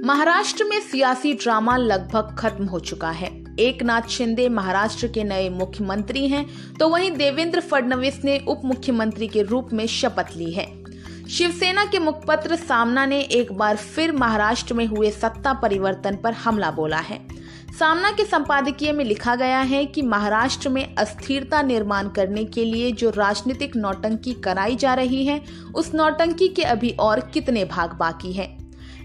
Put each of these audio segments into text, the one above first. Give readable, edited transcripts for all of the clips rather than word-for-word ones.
महाराष्ट्र में सियासी ड्रामा लगभग खत्म हो चुका है। एकनाथ शिंदे महाराष्ट्र के नए मुख्यमंत्री हैं, तो वहीं देवेंद्र फडणवीस ने उप मुख्यमंत्री के रूप में शपथ ली है। शिवसेना के मुखपत्र सामना ने एक बार फिर महाराष्ट्र में हुए सत्ता परिवर्तन पर हमला बोला है। सामना के संपादकीय में लिखा गया है कि महाराष्ट्र में अस्थिरता निर्माण करने के लिए जो राजनीतिक नौटंकी कराई जा रही है, उस नौटंकी के अभी और कितने भाग बाकी हैं।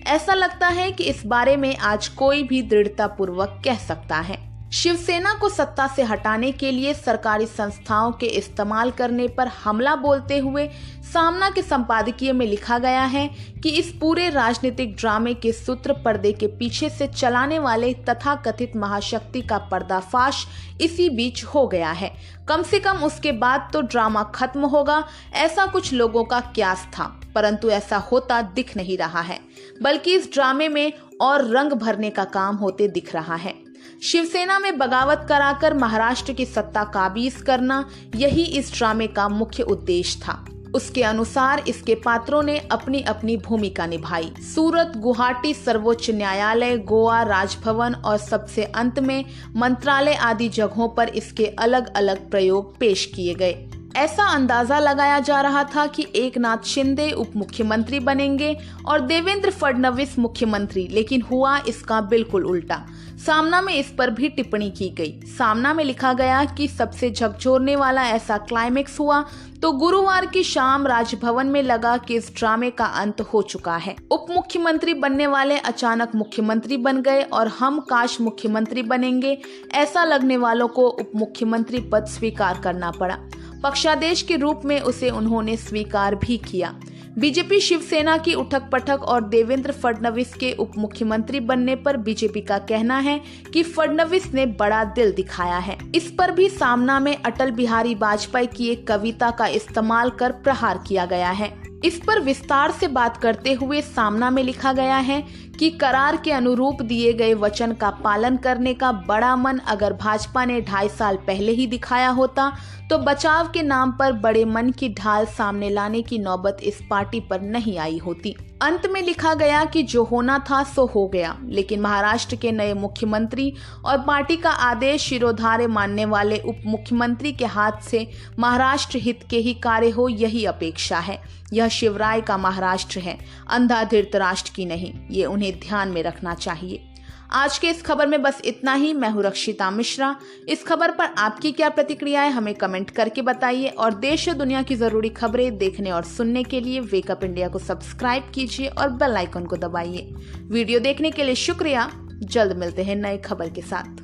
ऐसा लगता है कि इस बारे में आज कोई भी दृढ़तापूर्वक कह सकता है। शिवसेना को सत्ता से हटाने के लिए सरकारी संस्थाओं के इस्तेमाल करने पर हमला बोलते हुए सामना के संपादकीय में लिखा गया है कि इस पूरे राजनीतिक ड्रामे के सूत्र पर्दे के पीछे से चलाने वाले तथाकथित महाशक्ति का पर्दाफाश इसी बीच हो गया है। कम से कम उसके बाद तो ड्रामा खत्म होगा, ऐसा कुछ लोगों का क्यास था, परंतु ऐसा होता दिख नहीं रहा है, बल्कि इस ड्रामे में और रंग भरने का काम होते दिख रहा है। शिवसेना में बगावत कराकर महाराष्ट्र की सत्ता काबीज करना, यही इस ड्रामे का मुख्य उद्देश्य था। उसके अनुसार इसके पात्रों ने अपनी अपनी भूमिका निभाई। सूरत, गुवाहाटी सर्वोच्च न्यायालय, गोवा राजभवन और सबसे अंत में मंत्रालय आदि जगहों पर इसके अलग अलग प्रयोग पेश किए गए। ऐसा अंदाजा लगाया जा रहा था कि एकनाथ शिंदे उप मुख्यमंत्री बनेंगे और देवेंद्र फडणवीस मुख्यमंत्री, लेकिन हुआ इसका बिल्कुल उल्टा। सामना में इस पर भी टिप्पणी की गई। सामना में लिखा गया कि सबसे झकझोरने वाला ऐसा क्लाइमेक्स हुआ तो गुरुवार की शाम राजभवन में लगा कि इस ड्रामे का अंत हो चुका है। उप मुख्यमंत्री बनने वाले अचानक मुख्यमंत्री बन गए और हम काश मुख्यमंत्री बनेंगे, ऐसा लगने वालों को उप मुख्यमंत्री पद स्वीकार करना पड़ा। पक्षादेश के रूप में उसे उन्होंने स्वीकार भी किया। बीजेपी शिवसेना की उठक पटक और देवेंद्र फडणवीस के उप मुख्यमंत्री बनने पर बीजेपी का कहना है कि फडणवीस ने बड़ा दिल दिखाया है। इस पर भी सामना में अटल बिहारी वाजपेयी की एक कविता का इस्तेमाल कर प्रहार किया गया है। इस पर विस्तार से बात करते हुए सामना में लिखा गया है कि करार के अनुरूप दिए गए वचन का पालन करने का बड़ा मन अगर भाजपा ने 2.5 साल पहले ही दिखाया होता तो बचाव के नाम पर बड़े मन की ढाल सामने लाने की नौबत इस पार्टी पर नहीं आई होती। अंत में लिखा गया कि जो होना था सो हो गया, लेकिन महाराष्ट्र के नए मुख्यमंत्री और पार्टी का आदेश शिरोधार्य मानने वाले उप मुख्यमंत्री के हाथ से महाराष्ट्र हित के ही कार्य हो, यही अपेक्षा है। यह शिवराय का महाराष्ट्र है, अंधा धृतराष्ट्र की नहीं। ये उन्हें ध्यान में रखना चाहिए। आज के इस खबर में बस इतना ही। मैं हूं रक्षिता मिश्रा। इस खबर पर आपकी क्या प्रतिक्रिया है, हमें कमेंट करके बताइए और देश और दुनिया की जरूरी खबरें देखने और सुनने के लिए वेकअप इंडिया को सब्सक्राइब कीजिए और बेल आइकन को दबाइए। वीडियो देखने के लिए शुक्रिया। जल्द मिलते हैं नए खबर के साथ।